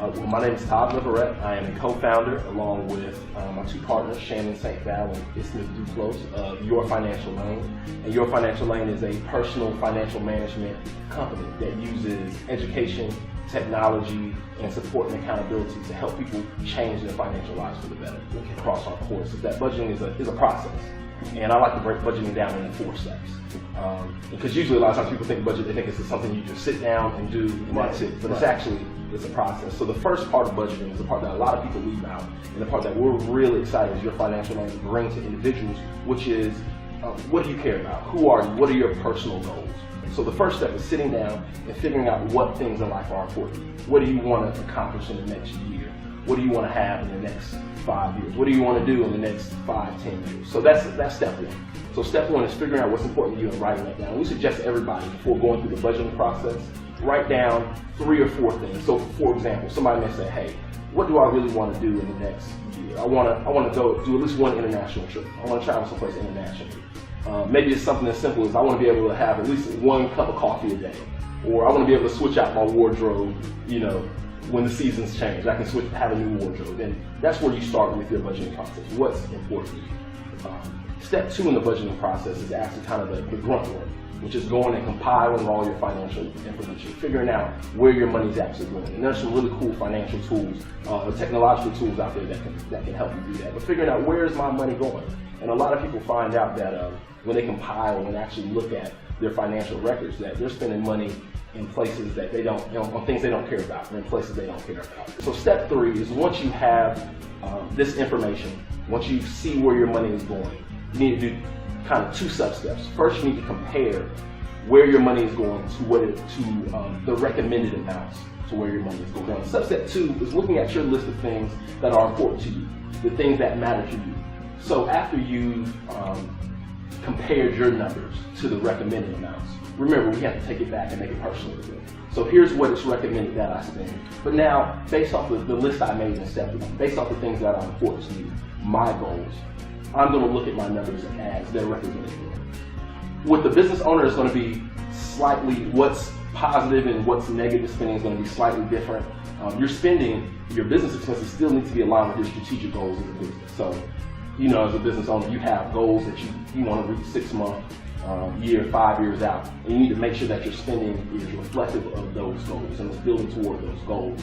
Well, my name is Todd Leverette. I am a co-founder along with my two partners, Shannon St. Val and Ismail Duclos of Your Financial Lane. And Your Financial Lane is a personal financial management company that uses education, technology, and support and accountability to help people change their financial lives for the better across our courses. That budgeting is a process. And I like to break budgeting down into 4 steps. Because usually a lot of times people think budget, they think it's something you just sit down and do and that's it. But it's a process. So the first part of budgeting is the part that a lot of people leave out. And the part that we're really excited as Your Financial Lane to bring to individuals, which is what do you care about? Who are you? What are your personal goals? So the first step is sitting down and figuring out what things in life are important. What do you want to accomplish in the next year? What do you want to have in the next 5 years? What do you want to do in the next 5, 10 years? So that's step 1. So step 1 is figuring out what's important to you and writing that down. We suggest everybody, before going through the budgeting process, write down 3 or 4 things. So for example, somebody may say, hey, what do I really want to do in the next year? I want to go do at least 1 international trip. I want to travel someplace internationally. Maybe it's something as simple as I want to be able to have at least 1 cup of coffee a day. Or I want to be able to switch out my wardrobe, when the seasons change. I can have a new wardrobe. And that's where you start with your budgeting process. What's important to you? Step 2 in the budgeting process is actually kind of the grunt work, which is going and compiling all your financial information, figuring out where your money's actually going. And there's some really cool financial tools, technological tools out there that can help you do that. But figuring out where's my money going. And a lot of people find out that when they compile and actually look at their financial records, that they're spending money in places that they don't, on things they don't care about, or in places they don't care about. So step 3 is once you have this information, once you see where your money is going, you need to do kind of 2 sub-steps. First, you need to compare where your money is going to the recommended amounts to where your money is going. Sub-step 2 is looking at your list of things that are important to you, the things that matter to you. So after you've compared your numbers to the recommended amounts, remember, we have to take it back and make it personal again. So here's what it's recommended that I spend. But now, based off of the list I made in step 1, based off the things that are important to you, my goals, I'm going to look at my numbers as they're recommended. With the business owner, it's going to be slightly, what's positive and what's negative spending is going to be slightly different. Your business expenses still need to be aligned with your strategic goals as a business. So, as a business owner, you have goals that you want to reach 6 months, year, 5 years out, and you need to make sure that your spending is reflective of those goals and is building toward those goals.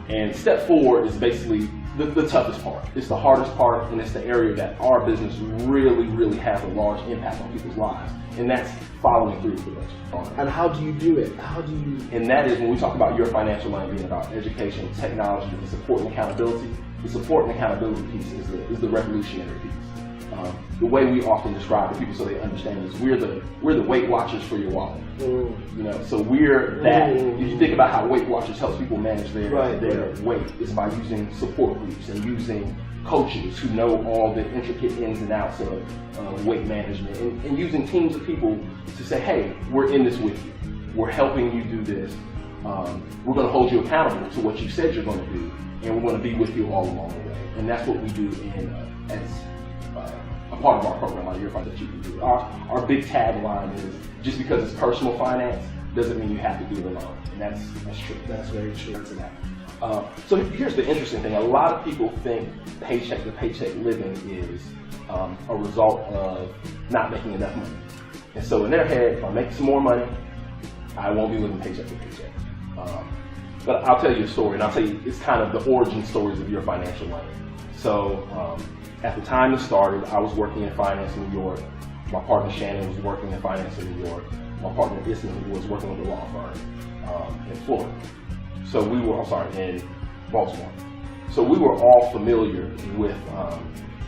And step 4 is basically the toughest part. It's the hardest part, and it's the area that our business really, really has a large impact on people's lives, and that's following through with the budget. And how do you do it? And that is when we talk about Your Financial Lane being about education, technology, and support and accountability. The support and accountability piece is the revolutionary piece. The way we often describe it, people so they understand, is we're the Weight Watchers for your wallet. So we're that. If you think about how Weight Watchers helps people manage their weight, it's by using support groups and using coaches who know all the intricate ins and outs of weight management, and using teams of people to say, hey, we're in this with you. We're helping you do this. We're going to hold you accountable to what you said you're going to do, and we're going to be with you all along the way. And that's what we do as a part of our program, like Your Financial, that you can do. Our big tagline is, just because it's personal finance doesn't mean you have to do it alone. And that's true. That's very true. So here's the interesting thing. A lot of people think paycheck to paycheck living is a result of not making enough money. And so in their head, if I make some more money, I won't be living paycheck to paycheck. But I'll tell you a story, and I'll tell you, it's kind of the origin stories of Your Financial Lane. So at the time it started, I was working in finance in New York. My partner Shannon was working in finance in New York. My partner Ismail was working with a law firm in Florida. So in Baltimore. So we were all familiar with,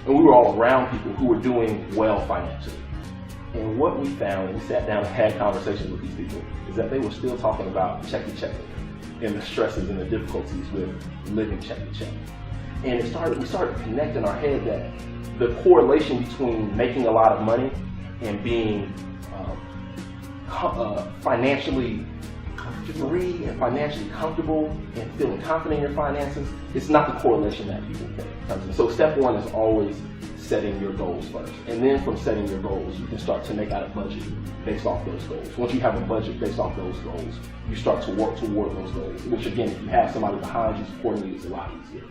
and we were all around people who were doing well financially. And what we found, and we sat down and had conversations with these people, is that they were still talking about check to check and the stresses and the difficulties with living check to check. And we started connecting our head that the correlation between making a lot of money and being financially free and financially comfortable and feeling confident in your finances, it's not the correlation that people think. So step one is always setting your goals first. And then from setting your goals, you can start to make out a budget based off those goals. Once you have a budget based off those goals, you start to work toward those goals, which again, if you have somebody behind you supporting you, it's a lot easier.